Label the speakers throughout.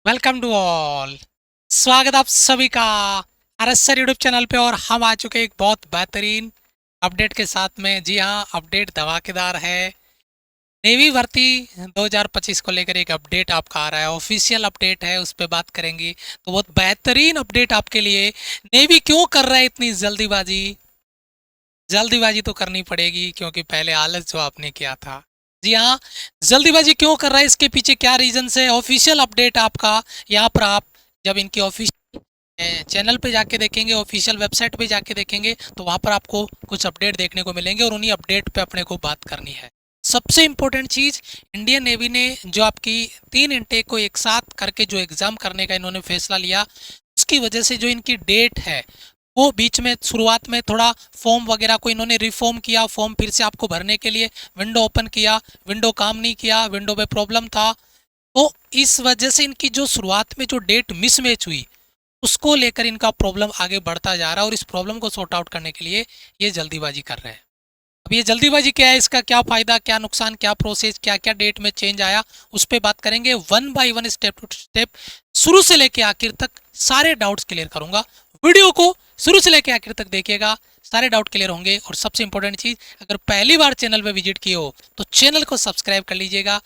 Speaker 1: Welcome to all. स्वागत आप सभी का आरएसआर यूट्यूब चैनल पे। और हम आ चुके एक बहुत बेहतरीन अपडेट के साथ में। जी हाँ, अपडेट धमाकेदार है। नेवी भर्ती 2025 को लेकर एक अपडेट आपका आ रहा है, ऑफिशियल अपडेट है, उस पर बात करेंगे। तो बहुत बेहतरीन अपडेट आपके लिए। नेवी क्यों कर रहा है इतनी जल्दीबाजी? जल्दीबाजी तो करनी पड़ेगी क्योंकि पहले आलस जो आपने किया था। जी हाँ, जल्दीबाजी क्यों कर रहा है, इसके पीछे क्या रीजन है? ऑफिशियल अपडेट आपका यहाँ पर। आप जब इनकी ऑफिशियल चैनल पे जाके देखेंगे, ऑफिशियल वेबसाइट पे जाके देखेंगे, तो वहाँ पर आपको कुछ अपडेट देखने को मिलेंगे और उन्हीं अपडेट पे अपने को बात करनी है। सबसे इम्पोर्टेंट चीज़, इंडियन नेवी ने जो आपकी 3 इंटेक को एक साथ करके जो एग्ज़ाम करने का इन्होंने फैसला लिया, उसकी वजह से जो इनकी डेट है वो बीच में शुरुआत में थोड़ा फॉर्म वगैरह को इन्होंने रिफॉर्म किया। फॉर्म फिर से आपको भरने के लिए विंडो ओपन किया, विंडो काम नहीं किया, विंडो में प्रॉब्लम था। तो इस वजह से इनकी जो शुरुआत में जो डेट मिसमैच हुई, उसको लेकर इनका प्रॉब्लम आगे बढ़ता जा रहा है और इस प्रॉब्लम को सॉर्ट आउट करने के लिए ये जल्दीबाजी कर रहे हैं। अब ये जल्दीबाजी क्या है, इसका क्या फ़ायदा, क्या नुकसान, क्या प्रोसेस, क्या क्या डेट में चेंज आया, उस पर बात करेंगे। One by one, step to step, शुरू से लेके आखिर तक सारे डाउट्स क्लियर करूंगा। वीडियो को शुरू से लेके आखिर तक देखिएगा, सारे डाउट क्लियर होंगे। और सबसे इंपॉर्टेंट चीज़, अगर पहली बार चैनल पे विजिट किए हो तो चैनल को सब्सक्राइब कर लीजिएगा,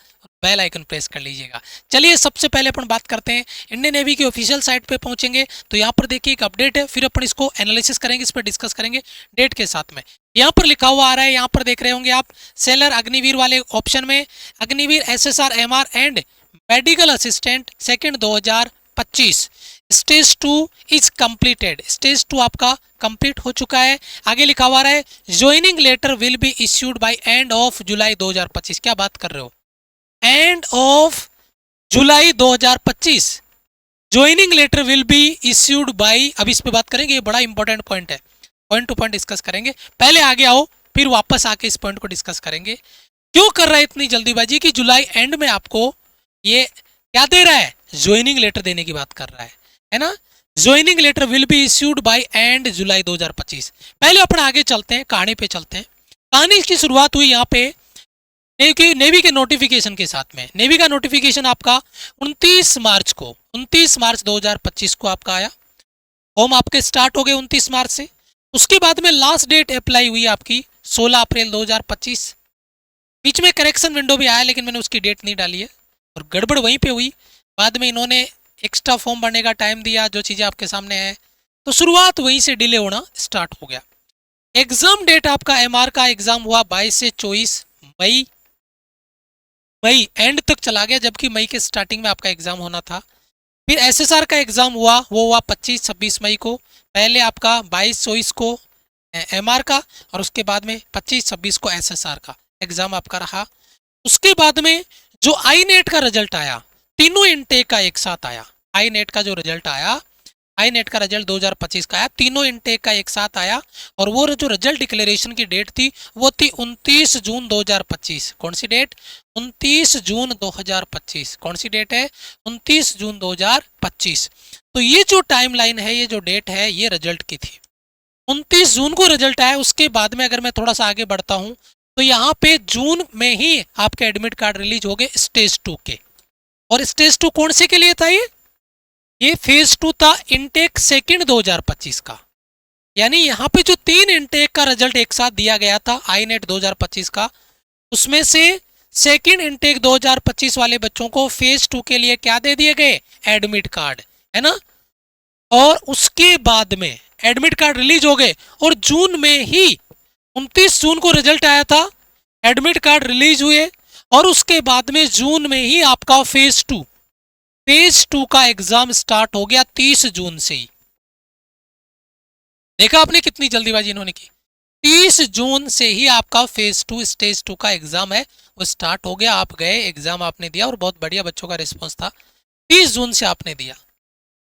Speaker 1: बेल आइकन प्रेस कर लीजिएगा। चलिए सबसे पहले अपन बात करते हैं, इंडियन नेवी की ऑफिशियल साइट पे पहुंचेंगे तो यहाँ पर देखिए एक अपडेट है, फिर अपन इसको एनालिसिस करेंगे, इस पर डिस्कस करेंगे डेट के साथ में। यहाँ पर लिखा हुआ आ रहा है, यहाँ पर देख रहे होंगे आप, सेलर अग्निवीर वाले ऑप्शन में Agniveer SSR MR and medical assistant second 2025 stage 2 is completed. Stage 2 आपका कंप्लीट हो चुका है। आगे लिखा हुआ है, joining letter will be issued by end of July 2025। क्या बात कर रहे हो, end of July 2025 joining letter will be issued by. अब इस पे बात करेंगे, ये बड़ा इंपॉर्टेंट पॉइंट है, पॉइंट टू पॉइंट डिस्कस करेंगे। पहले आगे आओ, फिर वापस आके इस पॉइंट को डिस्कस करेंगे। क्यों कर रहा है इतनी जल्दीबाजी कि जुलाई एंड में आपको ये क्या दे रहा है, ज्वाइनिंग लेटर देने की बात कर रहा है ना। Joining letter will be issued by end July 2025। पहले अपन आगे चलते हैं, कहानी पे चलते हैं। कहानी की शुरुआत हुई यहाँ पे नेवी के नोटिफिकेशन के साथ में। नेवी का नोटिफिकेशन आपका 29 मार्च को, 29 मार्च 2025 को आपका आया। फॉर्म आपके स्टार्ट हो गए 29 मार्च से। उसके बाद में लास्ट डेट अप्लाई हुई आपकी 16 अप्रैल 2025। बीच में करेक्शन विंडो भी आया, लेकिन मैंने उसकी डेट नहीं डाली है और गड़बड़ वहीं पे हुई। बाद में इन्होंने एक्स्ट्रा फॉर्म भरने का टाइम दिया, जो चीज़ें आपके सामने है, तो शुरुआत वहीं से डिले होना स्टार्ट हो गया। एग्जाम डेट आपका एमआर का एग्जाम हुआ 22 से 24 मई। मई एंड तक चला गया, जबकि मई के स्टार्टिंग में आपका एग्जाम होना था। फिर एसएसआर का एग्जाम हुआ, वो हुआ 25-26 मई को। पहले आपका 22-24 को एमआर का, और उसके बाद में 25-26 को एसएसआर का एग्जाम आपका रहा। उसके बाद में जो आई नेट का रिजल्ट आया, तीनों इनटेक का एक साथ आया। आई नेट का जो रिजल्ट आया, आई नेट का रिजल्ट 2025 का आया, तीनों इनटेक का एक साथ आया। और वो जो रिजल्ट डिक्लेरेशन की डेट थी, वो थी 29 जून 2025। कौन सी डेट? 29 जून 2025। कौन सी डेट है? 29 जून 2025। तो ये जो टाइमलाइन है, ये जो डेट है, ये रिजल्ट की थी। 29 जून को रिजल्ट आया। उसके बाद में अगर मैं थोड़ा सा आगे बढ़ता हूं, तो यहाँ पे जून में ही आपके एडमिट कार्ड रिलीज हो गए स्टेज 2 के। और स्टेज 2 कौन से के लिए था? ये फेज 2 था, इनटेक सेकंड 2025 का। यानी यहाँ पे जो 3 इनटेक का रिजल्ट एक साथ दिया गया था आई नेट 2025 का, उसमें से सेकंड इनटेक 2025 वाले बच्चों को फेज 2 के लिए क्या दे दिए गए? एडमिट कार्ड, है ना। और उसके बाद में एडमिट कार्ड रिलीज हो गए और जून में ही 29 जून को रिजल्ट आया था, एडमिट कार्ड रिलीज हुए, और उसके बाद में जून में ही आपका फेज 2 का एग्जाम स्टार्ट हो गया 30 जून से ही। देखा आपने कितनी जल्दीबाजी इन्होंने की। 30 जून से ही आपका फेज 2 स्टेज 2 का एग्जाम है, वो स्टार्ट हो गया। आप गए, एग्जाम आपने दिया और बहुत बढ़िया बच्चों का रिस्पॉन्स था। 30 जून से आपने दिया।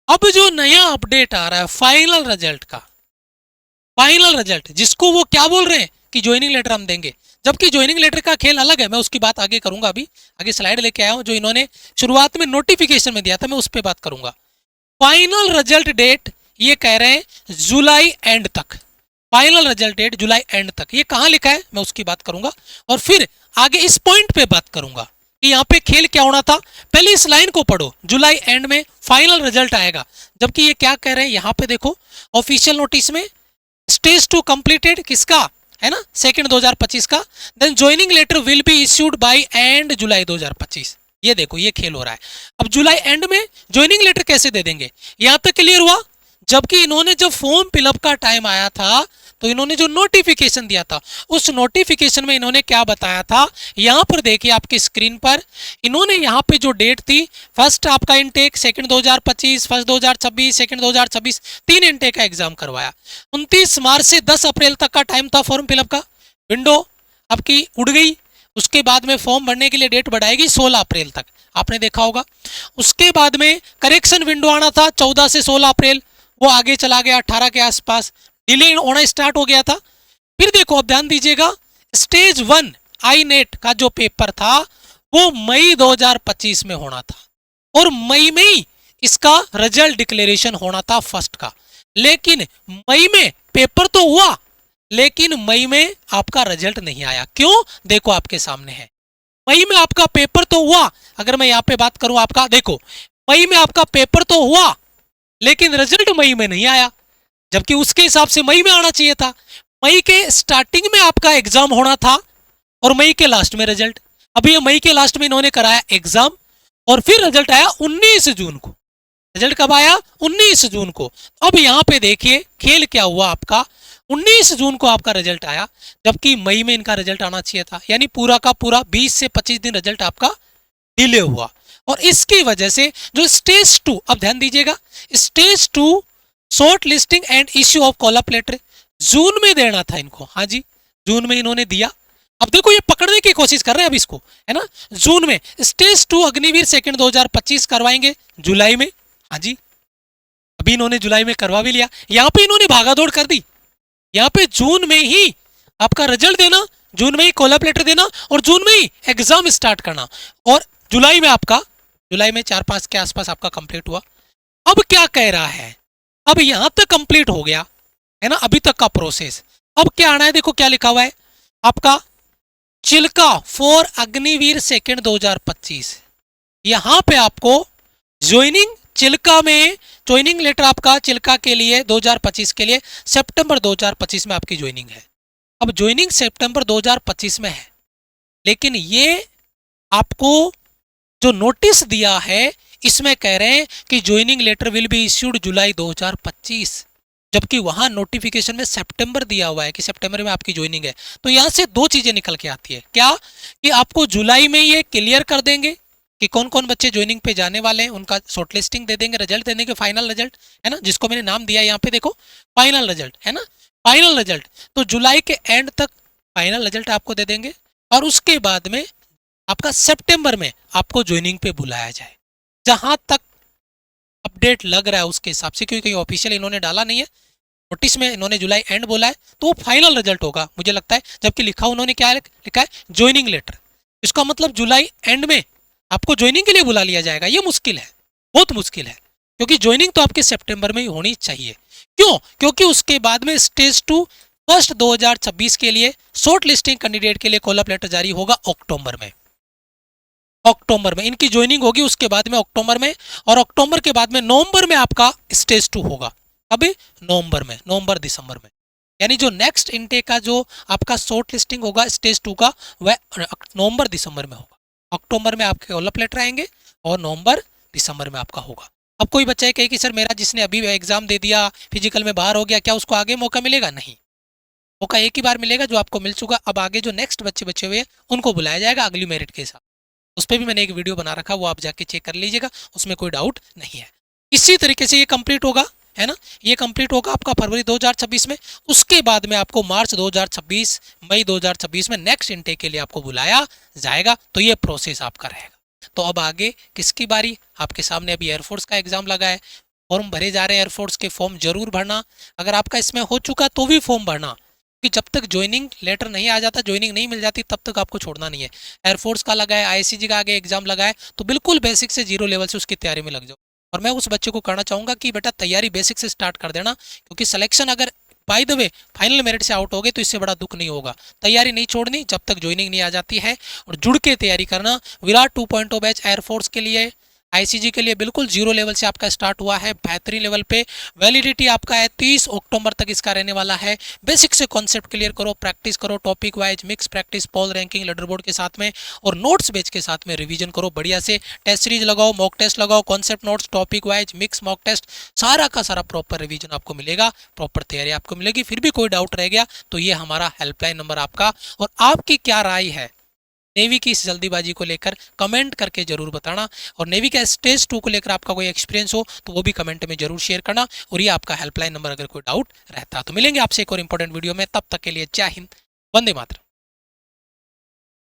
Speaker 1: अब जो नया अपडेट आ रहा है फाइनल रिजल्ट का, फाइनल रिजल्ट जिसको वो क्या बोल रहे हैं कि ज्वाइनिंग लेटर हम देंगे, जबकि ज्वाइनिंग लेटर का खेल अलग है। मैं उसकी बात आगे करूंगा, अभी आगे स्लाइड लेके आया हूं जो इन्होंने शुरुआत में नोटिफिकेशन में दिया था, मैं उस पर बात करूंगा। फाइनल रिजल्ट डेट ये कह रहे हैं जुलाई एंड तक। फाइनल रिजल्ट डेट जुलाई एंड तक, ये कहां लिखा है मैं उसकी बात करूंगा, और फिर आगे इस पॉइंट पे बात करूंगा कि यहाँ पे खेल क्या होना था। पहले इस लाइन को पढ़ो, जुलाई एंड में फाइनल रिजल्ट आएगा। जबकि ये क्या कह रहे हैं यहाँ पे देखो, ऑफिशियल नोटिस में स्टेज 2 कंप्लीटेड किसका है ना, सेकंड 2025 का, then joining letter will be issued by end July 2025। ये देखो ये खेल हो रहा है। अब जुलाई एंड में ज्वाइनिंग लेटर कैसे दे देंगे, यहां तक क्लियर हुआ। जबकि इन्होंने जब फॉर्म फिलअप का टाइम आया था तो इन्होंने जो नोटिफिकेशन दिया था, उस नोटिफिकेशन में इन्होंने क्या बताया था, यहां पर देखिए आपकी स्क्रीन पर, इन्होंने यहां पे जो डेट थी, फर्स्ट आपका intake second 2025, first 2026, second 2026, 3 intake का एग्जाम करवाया। 29 मार्च से 10 अप्रैल तक का टाइम था फॉर्म फिलअप का। विंडो आपकी उड़ गई। उसके बाद में फॉर्म भरने के लिए डेट बढ़ाएगी 16 अप्रैल तक, आपने देखा होगा। उसके बाद में करेक्शन विंडो आना था 14 से 16 अप्रैल, वो आगे चला गया 18 के आसपास, डिले होना स्टार्ट हो गया था। फिर देखो अब ध्यान दीजिएगा, स्टेज 1 आई नेट का जो पेपर था वो मई 2025 में होना था, और मई में ही इसका रिजल्ट डिक्लेरेशन होना था फर्स्ट का। लेकिन मई में पेपर तो हुआ, लेकिन मई में आपका रिजल्ट नहीं आया। क्यों, देखो आपके सामने है। मई में आपका पेपर तो हुआ, अगर मैं यहाँ पे बात करूं आपका, देखो मई में आपका पेपर तो हुआ, लेकिन रिजल्ट मई में नहीं आया, जबकि उसके हिसाब से मई में आना चाहिए था। मई के स्टार्टिंग में आपका एग्जाम होना था और मई के लास्ट में रिजल्ट। अभी ये मई के लास्ट में इन्होंने कराया एग्जाम, और फिर रिजल्ट आया 19 जून को। रिजल्ट कब आया, 19 जून को। अब यहाँ पे देखिए खेल क्या हुआ आपका, 19 जून को आपका रिजल्ट आया, जबकि मई में इनका रिजल्ट आना चाहिए था। यानी पूरा का पूरा 20 से 25 दिन रिजल्ट आपका डिले हुआ। और इसकी वजह से जो स्टेज 2, अब ध्यान दीजिएगा, stage 2 shortlisting end issue of call up letter जून में देना था इनको। हाँ जी, जून में इन्होंने दिया। अब देखो ये पकड़ने की कोशिश कर रहे हैं अब इसको, है ना। जून में स्टेज 2 अग्निवीर सेकंड 2025 करवाएंगे जुलाई में। हाँ जी, अभी इन्होंने जुलाई में करवा भी लिया। यहाँ पे इन्होंने भागादौड़ कर दी। यहाँ पे जून में ही आपका रिजल्ट देना, जून में ही कॉल अप लेटर देना, और जून में ही एग्जाम स्टार्ट करना, और जुलाई में आपका, जुलाई में 4-5 के आसपास आपका कंप्लीट हुआ। अब क्या कह रहा है, अब यहां तक कंप्लीट हो गया है ना, अभी तक का प्रोसेस। अब क्या आना है, देखो क्या लिखा हुआ है आपका, चिल्का फॉर अग्निवीर सेकंड 2025। यहां पे आपको ज्वाइनिंग चिल्का में, ज्वाइनिंग लेटर आपका चिल्का के लिए 2025 के लिए सितंबर 2025 में आपकी ज्वाइनिंग है। अब ज्वाइनिंग सितंबर 2025 में है, लेकिन ये आपको जो नोटिस दिया है इसमें कह रहे हैं कि joining letter will be issued July 2025, जबकि वहां नोटिफिकेशन में सितंबर दिया हुआ है कि सितंबर में आपकी ज्वाइनिंग है। तो यहां से दो चीजें निकल के आती है, क्या कि आपको जुलाई में ये क्लियर कर देंगे कि कौन कौन बच्चे ज्वाइनिंग पे जाने वाले हैं, उनका शॉर्टलिस्टिंग दे देंगे, रिजल्ट दे देंगे, फाइनल रिजल्ट, है ना, जिसको मैंने नाम दिया यहाँ पे देखो फाइनल रिजल्ट, है ना, फाइनल रिजल्ट। तो जुलाई के एंड तक फाइनल रिजल्ट आपको दे देंगे, और उसके बाद में आपका सितंबर में आपको ज्वाइनिंग पे बुलाया जाए। जहां तक अपडेट लग रहा है उसके हिसाब से, क्योंकि ऑफिशियल इन्होंने डाला नहीं है, नोटिस में इन्होंने जुलाई एंड बोला है, तो वो फाइनल रिजल्ट होगा मुझे लगता है। जबकि लिखा उन्होंने क्या लिखा है, ज्वाइनिंग लेटर। इसका मतलब जुलाई एंड में आपको ज्वाइनिंग के लिए बुला लिया जाएगा। ये मुश्किल है, बहुत मुश्किल है, क्योंकि ज्वाइनिंग तो आपके सितंबर में ही होनी चाहिए। क्यों, क्योंकि उसके बाद में स्टेज 2 फर्स्ट 2026 के लिए शॉर्ट लिस्टिंग कैंडिडेट के लिए कॉल अप लेटर जारी होगा अक्टूबर में। अक्टूबर में इनकी ज्वाइनिंग होगी, उसके बाद में अक्टूबर में, और अक्टूबर के बाद में नवंबर में आपका स्टेज 2 होगा। अभी नवंबर में, नवंबर दिसंबर में, यानी जो नेक्स्ट इनटेक का जो आपका शॉर्ट लिस्टिंग होगा स्टेज 2 का, वह नवंबर दिसंबर में होगा। अक्टूबर में आपके कॉल अप लेटर आएंगे और नवंबर दिसंबर में आपका होगा। अब कोई बच्चा ये कहे कि सर मेरा जिसने अभी एग्जाम दे दिया, फिजिकल में बाहर हो गया, क्या उसको आगे मौका मिलेगा? नहीं, मौका एक ही बार मिलेगा जो आपको मिल चुका। अब आगे जो नेक्स्ट बच्चे बचे हुए हैं उनको बुलाया जाएगा अगली मेरिट के हिसाब। उस पर भी मैंने एक वीडियो बना रखा, वो आप जाके चेक कर लीजिएगा, उसमें कोई डाउट नहीं है। इसी तरीके से ये कंप्लीट होगा, है ना, ये कंप्लीट होगा आपका फरवरी 2026 में। उसके बाद में आपको मार्च 2026, मई 2026 में नेक्स्ट इनटेक के लिए आपको बुलाया जाएगा। तो ये प्रोसेस आपका रहेगा। तो अब आगे किसकी बारी? आपके सामने अभी एयरफोर्स का एग्जाम लगा है, फॉर्म भरे जा रहे हैं एयरफोर्स के, फॉर्म जरूर भरना। अगर आपका इसमें हो चुका तो भी फॉर्म भरना, कि जब तक ज्वाइनिंग लेटर नहीं आ जाता, ज्वाइनिंग नहीं मिल जाती, तब तक आपको छोड़ना नहीं है। एयरफोर्स का लगा है, आईसीजी का आगे एग्जाम लगा है, तो बिल्कुल बेसिक से 0 लेवल से उसकी तैयारी में लग जाओ। और मैं उस बच्चे को कहना चाहूँगा कि बेटा तैयारी बेसिक से स्टार्ट कर देना, क्योंकि सिलेक्शन अगर by the way final merit से आउट हो गए तो इससे बड़ा दुख नहीं होगा। तैयारी नहीं छोड़नी जब तक ज्वाइनिंग नहीं आ जाती है, और जुड़ के तैयारी करना। विराट 2.0 बैच एयरफोर्स के लिए, आईसीजी के लिए बिल्कुल जीरो लेवल से आपका स्टार्ट हुआ है, बेहतरीन लेवल पे। वैलिडिटी आपका है 30 अक्टूबर तक इसका रहने वाला है। बेसिक से कॉन्सेप्ट क्लियर करो, प्रैक्टिस करो, टॉपिक वाइज मिक्स प्रैक्टिस, पोल रैंकिंग, लीडर बोर्ड के साथ में, और नोट्स बेच के साथ में रिवीजन करो बढ़िया से। टेस्ट सीरीज लगाओ, मॉक टेस्ट लगाओ, concept notes, topic wise mix mock test, सारा का सारा प्रॉपर रिवीजन आपको मिलेगा, प्रॉपर तैयारी आपको मिलेगी। फिर भी कोई डाउट रह गया तो ये हमारा हेल्पलाइन नंबर आपका। और आपकी क्या राय है नेवी की इस जल्दीबाजी को लेकर, कमेंट करके जरूर बताना। और नेवी का स्टेज 2 को लेकर आपका कोई एक्सपीरियंस हो तो वो भी कमेंट में जरूर शेयर करना। और ये आपका हेल्पलाइन नंबर अगर कोई डाउट रहता। तो मिलेंगे आपसे एक और इंपॉर्टेंट वीडियो में, तब तक के लिए जय हिंद, वंदे मातरम।